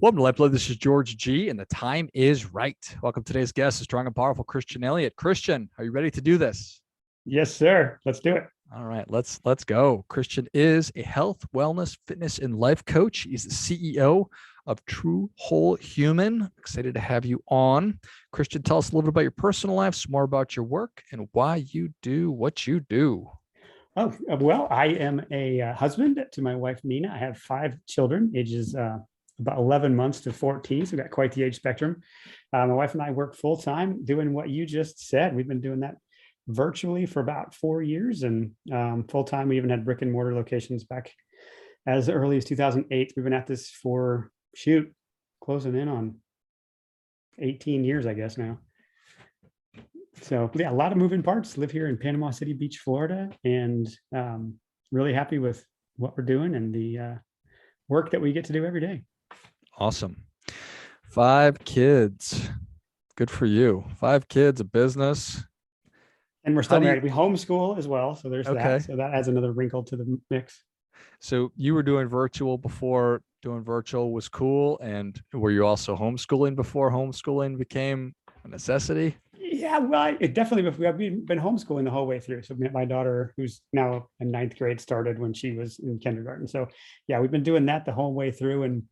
Welcome to LifeBlood. This is George G, and the time is right. Welcome to today's guest, the strong and powerful Christian Elliot. Christian, are you ready to do this? Yes, sir. Let's do it. All right, let's go. Christian is a health, wellness, fitness, and life coach. He's the CEO of True Whole Human. Excited to have you on. Christian, tell us a little bit about your personal life, some more about your work, and why you do what you do. Oh, well, I am a husband to my wife, Nina. I have 5 children, ages about 11 months to 14. So we've got quite the age spectrum. My wife and I work full time doing what you just said. We've been doing that virtually for about 4 years, and full time. We even had brick and mortar locations back as early as 2008. We've been at this for closing in on 18 years, I guess now. So yeah, a lot of moving parts. Live here in Panama City Beach, Florida, and really happy with what we're doing and the work that we get to do every day. Awesome. 5 kids. Good for you. 5 kids, a business. And we're still married. We homeschool as well. So there's that. So that adds another wrinkle to the mix. So you were doing virtual before doing virtual was cool. And were you also homeschooling before homeschooling became a necessity? Yeah, well, it definitely, we've been homeschooling the whole way through. So my daughter, who's now in 9th grade, started when she was in kindergarten. So yeah, we've been doing that the whole way through. And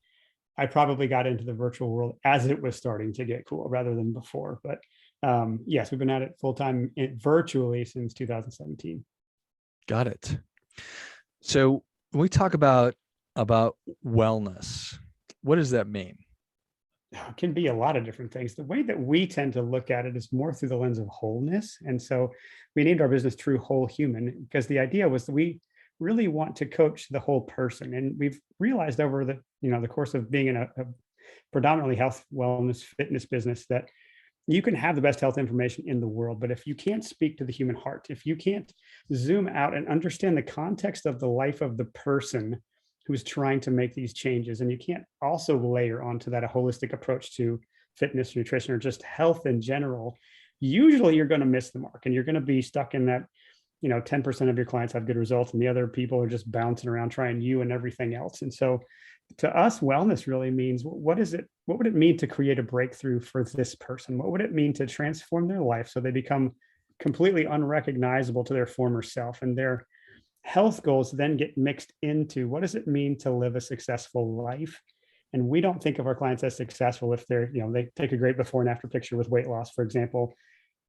I probably got into the virtual world as it was starting to get cool rather than before. But yes, we've been at it full time virtually since 2017. Got it. So when we talk about wellness, what does that mean? It can be a lot of different things. The way that we tend to look at it is more through the lens of wholeness. And so we named our business True Whole Human because the idea was that we really want to coach the whole person. And we've realized over the course of being in a predominantly health, wellness, fitness business that you can have the best health information in the world, but if you can't speak to the human heart, if you can't zoom out and understand the context of the life of the person who's trying to make these changes, and you can't also layer onto that a holistic approach to fitness, nutrition, or just health in general, usually you're going to miss the mark and you're going to be stuck in that 10% of your clients have good results and the other people are just bouncing around trying you and everything else. And so to us, wellness really means, what would it mean to create a breakthrough for this person? What would it mean to transform their life so they become completely unrecognizable to their former self, and their health goals then get mixed into what does it mean to live a successful life? And we don't think of our clients as successful if they take a great before and after picture with weight loss, for example,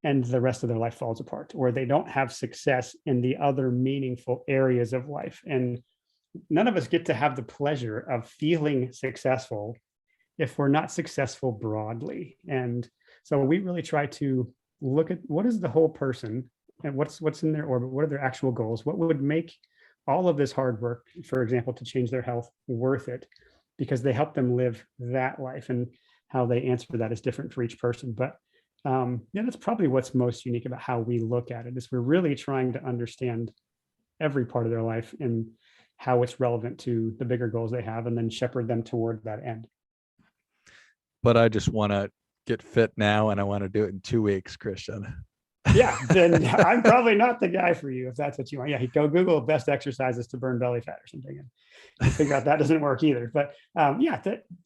and the rest of their life falls apart, or they don't have success in the other meaningful areas of life. And none of us get to have the pleasure of feeling successful if we're not successful broadly. And so we really try to look at what is the whole person and what's in their orbit, what are their actual goals, what would make all of this hard work, for example, to change their health worth it, because they help them live that life, and how they answer that is different for each person. But that's probably what's most unique about how we look at it, is we're really trying to understand every part of their life and how it's relevant to the bigger goals they have, and then shepherd them toward that end. But I just want to get fit now, and I want to do it in 2 weeks, Christian. Yeah, then I'm probably not the guy for you if that's what you want. Yeah, go Google best exercises to burn belly fat or something, and figure out that doesn't work either. But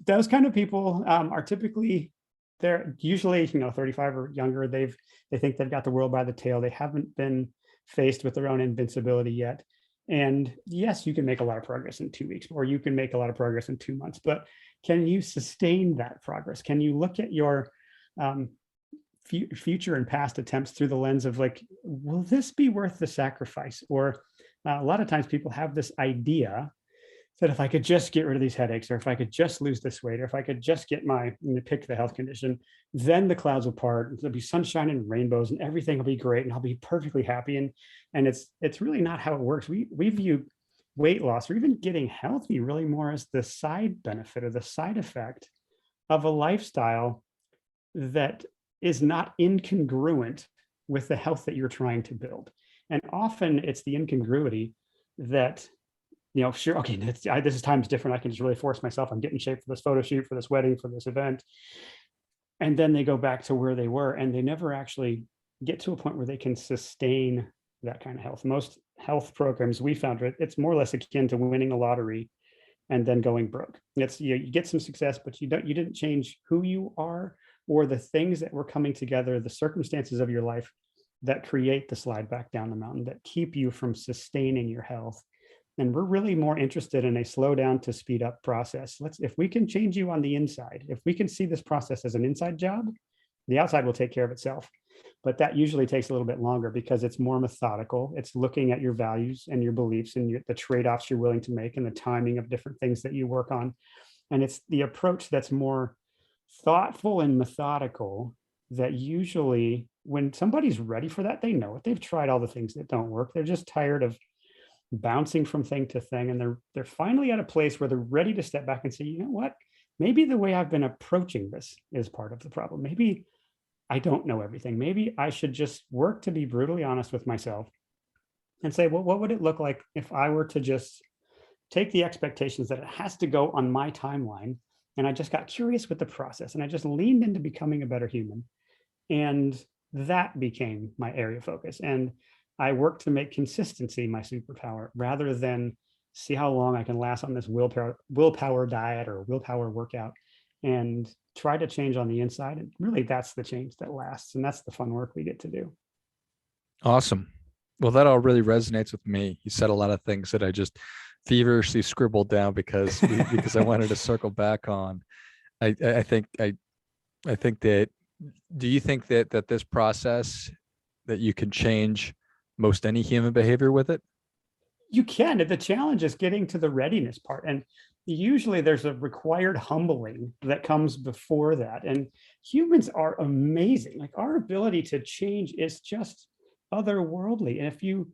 those kind of people are typically, they're usually 35 or younger. They think they've got the world by the tail. They haven't been faced with their own invincibility yet. And yes, you can make a lot of progress in 2 weeks, or you can make a lot of progress in 2 months, but can you sustain that progress? Can you look at your future and past attempts through the lens of will this be worth the sacrifice? Or a lot of times people have this idea that if I could just get rid of these headaches, or if I could just lose this weight, or if I could just get pick the health condition, then the clouds will part. There'll be sunshine and rainbows and everything will be great and I'll be perfectly happy. And it's really not how it works. We view weight loss or even getting healthy really more as the side benefit or the side effect of a lifestyle that is not incongruent with the health that you're trying to build. And often it's the incongruity that, sure, okay, this time's different. I can just really force myself. I'm getting in shape for this photo shoot, for this wedding, for this event. And then they go back to where they were, and they never actually get to a point where they can sustain that kind of health. Most health programs we found, it's more or less akin to winning a lottery and then going broke. It's you get some success, but you didn't change who you are or the things that were coming together, the circumstances of your life that create the slide back down the mountain, that keep you from sustaining your health. And we're really more interested in a slow down to speed up process. If we can change you on the inside, if we can see this process as an inside job, the outside will take care of itself. But that usually takes a little bit longer because it's more methodical. It's looking at your values and your beliefs and the trade-offs you're willing to make and the timing of different things that you work on. And it's the approach that's more thoughtful and methodical that usually when somebody's ready for that, they know it. They've tried all the things that don't work. They're just tired of bouncing from thing to thing. And they're finally at a place where they're ready to step back and say, you know what? Maybe the way I've been approaching this is part of the problem. Maybe I don't know everything. Maybe I should just work to be brutally honest with myself and say, well, what would it look like if I were to just take the expectations that it has to go on my timeline? And I just got curious with the process and I just leaned into becoming a better human. And that became my area of focus. And I worked to make consistency my superpower rather than see how long I can last on this willpower diet or willpower workout, and try to change on the inside. And really that's the change that lasts. And that's the fun work we get to do. Awesome. Well, that all really resonates with me. You said a lot of things that I just feverishly scribbled down because I wanted to circle back on. I think that, do you think that this process, that you can change most any human behavior with it? You can. The challenge is getting to the readiness part. And usually there's a required humbling that comes before that. And humans are amazing. Like our ability to change is just otherworldly. And if you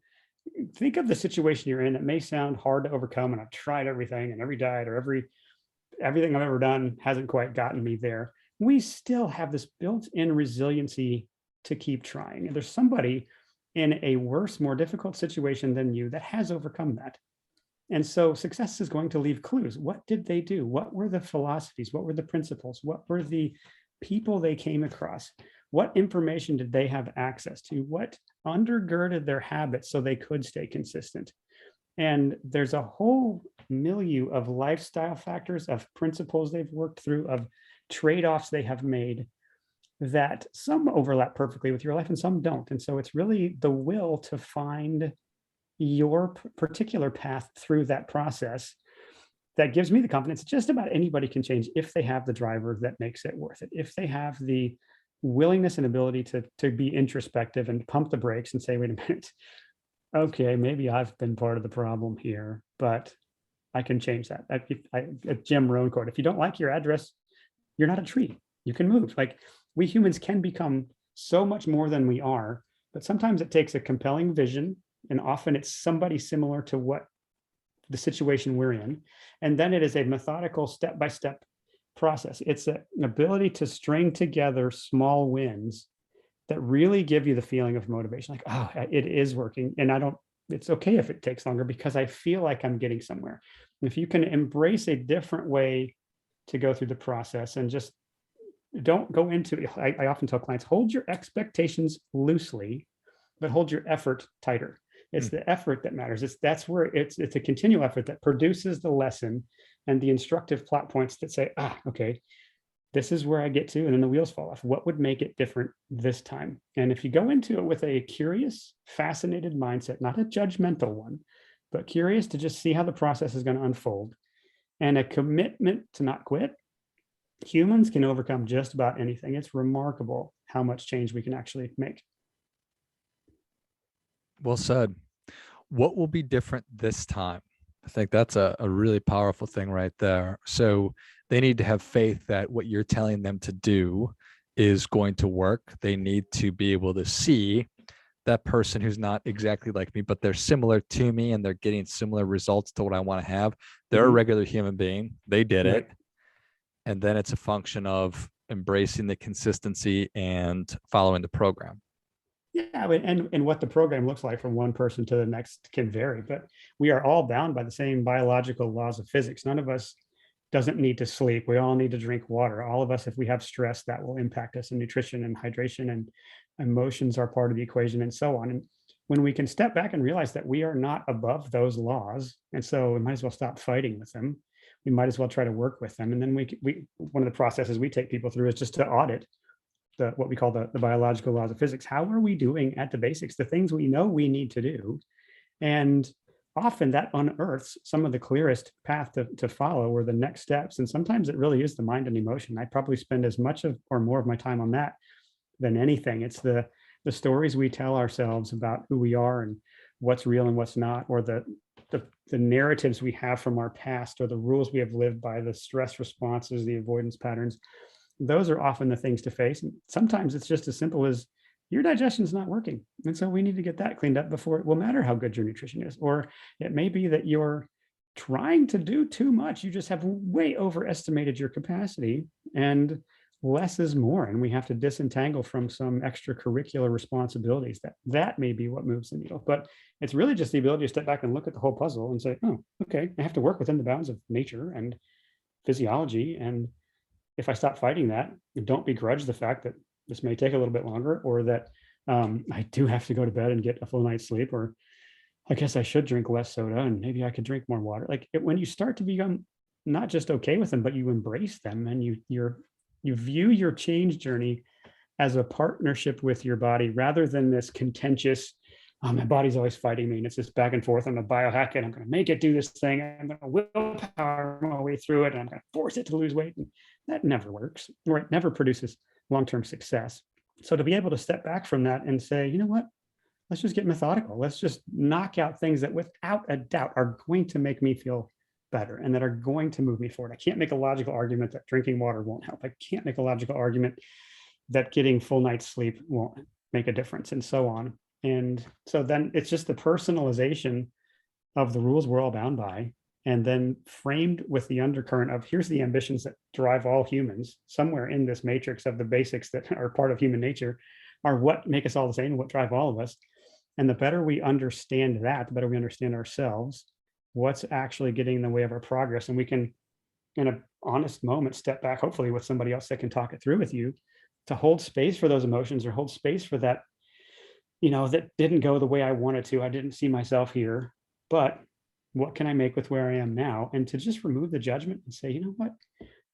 think of the situation you're in, it may sound hard to overcome. And I've tried everything and every diet or everything I've ever done hasn't quite gotten me there. We still have this built-in resiliency to keep trying. And there's somebody in a worse, more difficult situation than you that has overcome that. And so success is going to leave clues. What did they do? What were the philosophies? What were the principles? What were the people they came across? What information did they have access to? What undergirded their habits so they could stay consistent? And there's a whole milieu of lifestyle factors, of principles they've worked through, of trade-offs they have made, that some overlap perfectly with your life and some don't. And so it's really the will to find your particular path through that process that gives me the confidence just about anybody can change if they have the driver that makes it worth it. If they have the willingness and ability to be introspective and pump the brakes and say, wait a minute, okay, maybe I've been part of the problem here, but I can change that. A Jim Rohn quote, if you don't like your address, you're not a tree. You can move. Like, we humans can become so much more than we are, but sometimes it takes a compelling vision, and often it's somebody similar to what the situation we're in. And then it is a methodical step-by-step process. It's an ability to string together small wins that really give you the feeling of motivation, like, oh, it is working. And it's okay if it takes longer because I feel like I'm getting somewhere. If you can embrace a different way to go through the process and just don't go into it. I often tell clients, hold your expectations loosely, but hold your effort tighter. It's the effort that matters. That's where it's a continual effort that produces the lesson and the instructive plot points that say, okay, this is where I get to, and then the wheels fall off. What would make it different this time? And if you go into it with a curious, fascinated mindset, not a judgmental one, but curious to just see how the process is going to unfold, and a commitment to not quit, humans can overcome just about anything. It's remarkable how much change we can actually make. Well said. What will be different this time? I think that's a really powerful thing right there. So they need to have faith that what you're telling them to do is going to work. They need to be able to see that person who's not exactly like me, but they're similar to me and they're getting similar results to what I want to have. They're a regular human being. They did it. And then it's a function of embracing the consistency and following the program. Yeah, and what the program looks like from one person to the next can vary, but we are all bound by the same biological laws of physics. None of us doesn't need to sleep. We all need to drink water. All of us, if we have stress, that will impact us, and nutrition and hydration and emotions are part of the equation, and so on. And when we can step back and realize that we are not above those laws, and so we might as well stop fighting with them, we might as well try to work with them. And then we one of the processes we take people through is just to audit what we call the biological laws of physics. How are we doing at the basics, the things we know we need to do? And often that unearths some of the clearest path to follow or the next steps. And sometimes it really is the mind and emotion. I probably spend as much of or more of my time on that than anything. It's the stories we tell ourselves about who we are and what's real and what's not, or the narratives we have from our past, or the rules we have lived by, the stress responses, the avoidance patterns. Those are often the things to face. And sometimes it's just as simple as your digestion is not working. And so we need to get that cleaned up before it will matter how good your nutrition is. Or it may be that you're trying to do too much. You just have way overestimated your capacity, and less is more. And we have to disentangle from some extracurricular responsibilities. That may be what moves the needle. But it's really just the ability to step back and look at the whole puzzle and say, oh, okay, I have to work within the bounds of nature and physiology. And if I stop fighting that, don't begrudge the fact that this may take a little bit longer, or that I do have to go to bed and get a full night's sleep, or I guess I should drink less soda and maybe I could drink more water. When you start to become not just okay with them, but you embrace them, and you view your change journey as a partnership with your body rather than this contentious, oh, my body's always fighting me and it's just back and forth. I'm a biohack and I'm going to make it do this thing. I'm going to willpower my way through it and I'm going to force it to lose weight. And that never works, or it never produces long-term success. So to be able to step back from that and say, you know what, let's just get methodical. Let's just knock out things that without a doubt are going to make me feel better and that are going to move me forward. I can't make a logical argument that drinking water won't help. I can't make a logical argument that getting full night's sleep won't make a difference, and so on. And so then it's just the personalization of the rules we're all bound by, and then framed with the undercurrent of here's the ambitions that drive all humans. Somewhere in this matrix of the basics that are part of human nature are what make us all the same, what drive all of us. And the better we understand that, the better we understand ourselves, what's actually getting in the way of our progress. And we can, in an honest moment, step back, hopefully with somebody else that can talk it through with you, to hold space for those emotions, or hold space for that, that didn't go the way I wanted to. I didn't see myself here, but what can I make with where I am now? And to just remove the judgment and say, you know what,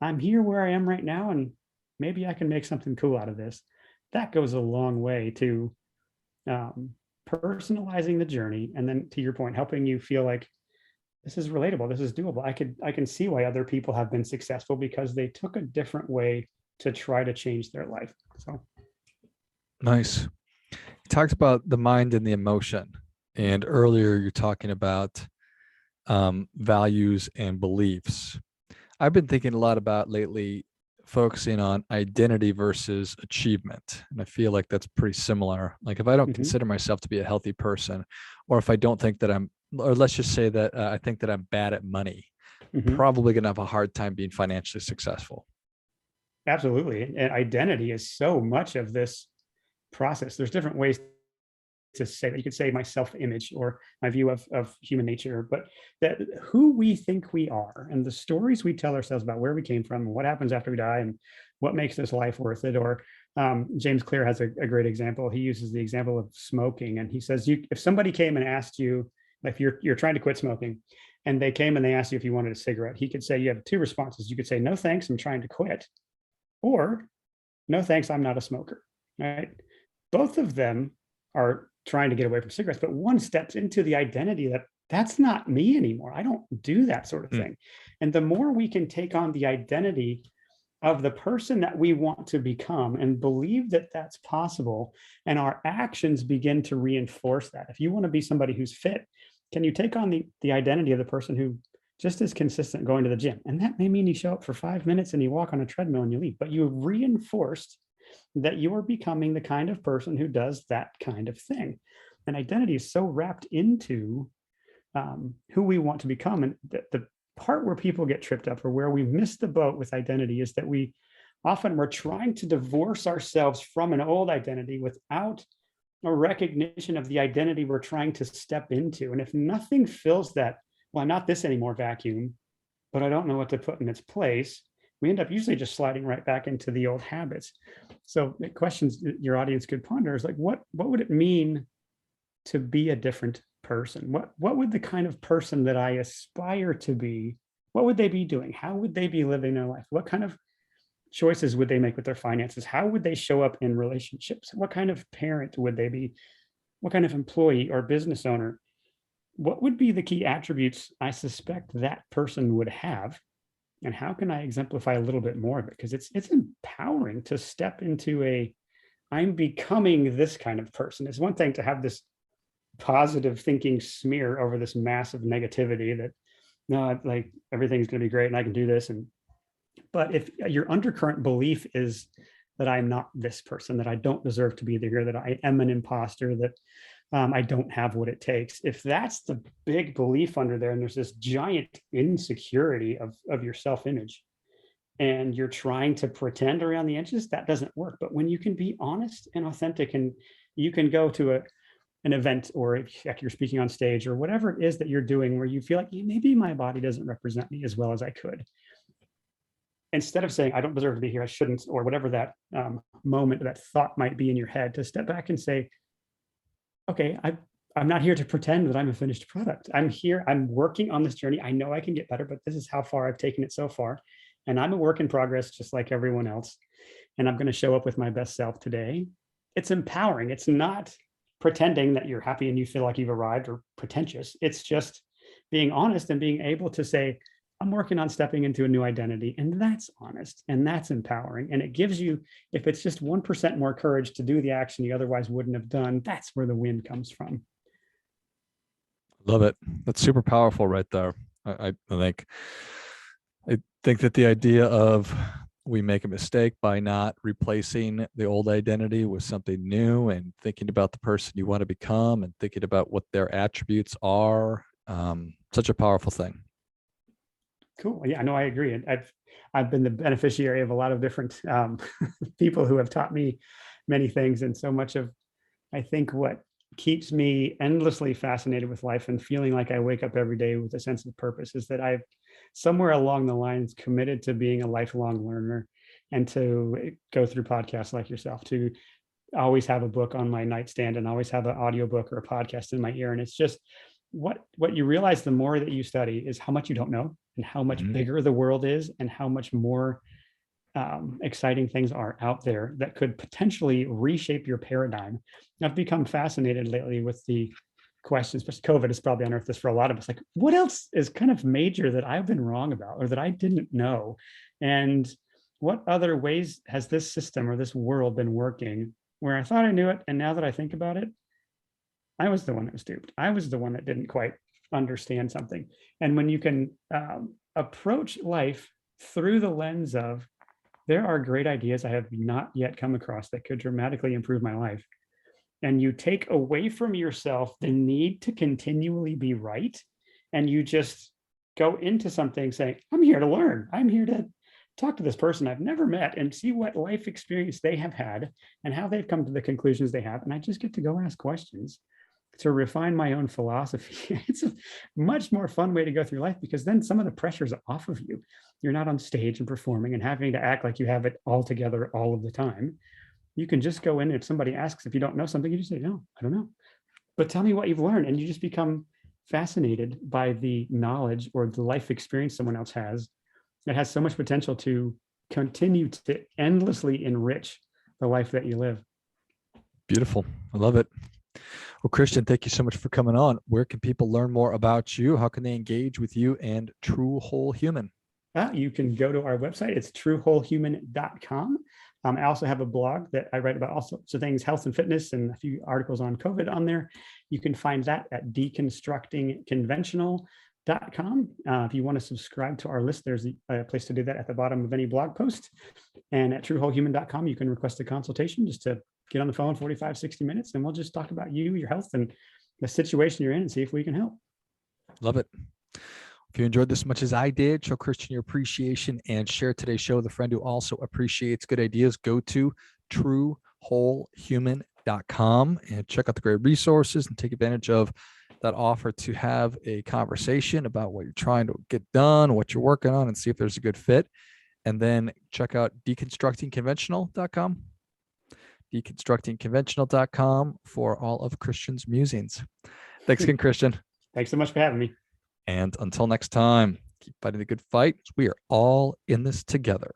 I'm here where I am right now, and maybe I can make something cool out of this. That goes a long way to personalizing the journey. And then, to your point, helping you feel like this is relatable, this is doable. I can see why other people have been successful because they took a different way to try to change their life. So nice. You talked about the mind and the emotion, and earlier you're talking about values and beliefs. I've been thinking a lot about lately focusing on identity versus achievement. And I feel like that's pretty similar. Like if I don't consider myself to be a healthy person, or if I don't think that or let's just say that I think that I'm bad at money, probably going to have a hard time being financially successful. Absolutely. And identity is so much of this process. There's different ways to say that. You could say my self-image or my view of human nature, but that who we think we are and the stories we tell ourselves about where we came from and what happens after we die and what makes this life worth it. Or James Clear has a great example. He uses the example of smoking, and he says, if somebody came and asked you, if you're trying to quit smoking, and they came and they asked you if you wanted a cigarette, he could say you have two responses. You could say, no thanks, I'm trying to quit, or no thanks, I'm not a smoker. Right? Both of them are trying to get away from cigarettes, but one steps into the identity that that's not me anymore. I don't do that sort of thing. And the more we can take on the identity of the person that we want to become and believe that that's possible, and our actions begin to reinforce that. If you want to be somebody who's fit, can you take on the identity of the person who just is consistent going to the gym? And that may mean you show up for 5 minutes and you walk on a treadmill and you leave, but you have reinforced that you are becoming the kind of person who does that kind of thing. And identity is so wrapped into who we want to become. And the part where people get tripped up, or where we miss the boat with identity, is that we're trying to divorce ourselves from an old identity without a recognition of the identity we're trying to step into. And if nothing fills that, well, I'm not this anymore vacuum, but I don't know what to put in its place, we end up usually just sliding right back into the old habits. So the questions your audience could ponder is like, what would it mean to be a different person? What would the kind of person that I aspire to be what would they be doing? How would they be living their life? What kind of choices would they make with their finances? How would they show up in relationships? What kind of parent would they be? What kind of employee or business owner? What would be the key attributes I suspect that person would have? And how can I exemplify a little bit more of it? Because it's empowering to step into I'm becoming this kind of person. It's one thing to have this positive thinking smear over this massive negativity that no, like everything's going to be great and I can do this. But if your undercurrent belief is that I'm not this person, that I don't deserve to be here, that I am an imposter, that I don't have what it takes. If that's the big belief under there, and there's this giant insecurity of your self-image, and you're trying to pretend around the edges, that doesn't work. But when you can be honest and authentic, and you can go to an event, or if you're speaking on stage, or whatever it is that you're doing, where you feel like maybe my body doesn't represent me as well as I could. Instead of saying, I don't deserve to be here, I shouldn't, or whatever that moment, that thought might be in your head, to step back and say, okay, I'm not here to pretend that I'm a finished product. I'm here, I'm working on this journey. I know I can get better, but this is how far I've taken it so far. And I'm a work in progress, just like everyone else. And I'm going to show up with my best self today. It's empowering. It's not pretending that you're happy and you feel like you've arrived, or pretentious. It's just being honest and being able to say, I'm working on stepping into a new identity. And that's honest and that's empowering. And it gives you, if it's just 1% more courage to do the action you otherwise wouldn't have done, that's where the win comes from. Love it. That's super powerful right there. I think that the idea of we make a mistake by not replacing the old identity with something new, and thinking about the person you want to become and thinking about what their attributes are, such a powerful thing. Cool. Yeah, no, I agree. And I've been the beneficiary of a lot of different people who have taught me many things. And so much of, I think, what keeps me endlessly fascinated with life and feeling like I wake up every day with a sense of purpose is that I've somewhere along the lines committed to being a lifelong learner, and to go through podcasts like yourself, to always have a book on my nightstand and always have an audiobook or a podcast in my ear. And it's just what you realize the more that you study is how much you don't know, and how much bigger the world is, and how much more exciting things are out there that could potentially reshape your paradigm. I've become fascinated lately with the questions, especially COVID has probably unearthed this for a lot of us. Like, what else is kind of major that I've been wrong about, or that I didn't know? And what other ways has this system or this world been working where I thought I knew it, and now that I think about it, I was the one that was duped. I was the one that didn't quite understand something. And when you can approach life through the lens of, there are great ideas I have not yet come across that could dramatically improve my life, and you take away from yourself the need to continually be right, and you just go into something saying, I'm here to learn. I'm here to talk to this person I've never met and see what life experience they have had and how they've come to the conclusions they have. And I just get to go ask questions to refine my own philosophy. It's a much more fun way to go through life, because then some of the pressure's off of you. You're not on stage and performing and having to act like you have it all together all of the time. You can just go in, and if somebody asks if you don't know something, you just say, no, I don't know. But tell me what you've learned. And you just become fascinated by the knowledge or the life experience someone else has that has so much potential to continue to endlessly enrich the life that you live. Beautiful. I love it. Well, Christian, thank you so much for coming on. Where can people learn more about you? How can they engage with you and True Whole Human? You can go to our website. It's truewholehuman.com. I also have a blog that I write about all sorts of things, health and fitness, and a few articles on COVID on there. You can find that at deconstructingconventional.com. If you want to subscribe to our list, there's a place to do that at the bottom of any blog post. And at truewholehuman.com, you can request a consultation just to get on the phone 45, 60 minutes, and we'll just talk about you, your health, and the situation you're in, and see if we can help. Love it. If you enjoyed this as much as I did, show Christian your appreciation and share today's show with a friend who also appreciates good ideas. Go to truewholehuman.com and check out the great resources and take advantage of that offer to have a conversation about what you're trying to get done, what you're working on, and see if there's a good fit. And then check out deconstructingconventional.com. deconstructingconventional.com for all of Christian's musings. Thanks again, Christian. Thanks so much for having me. And until next time, Keep fighting the good fight. We are all in this together.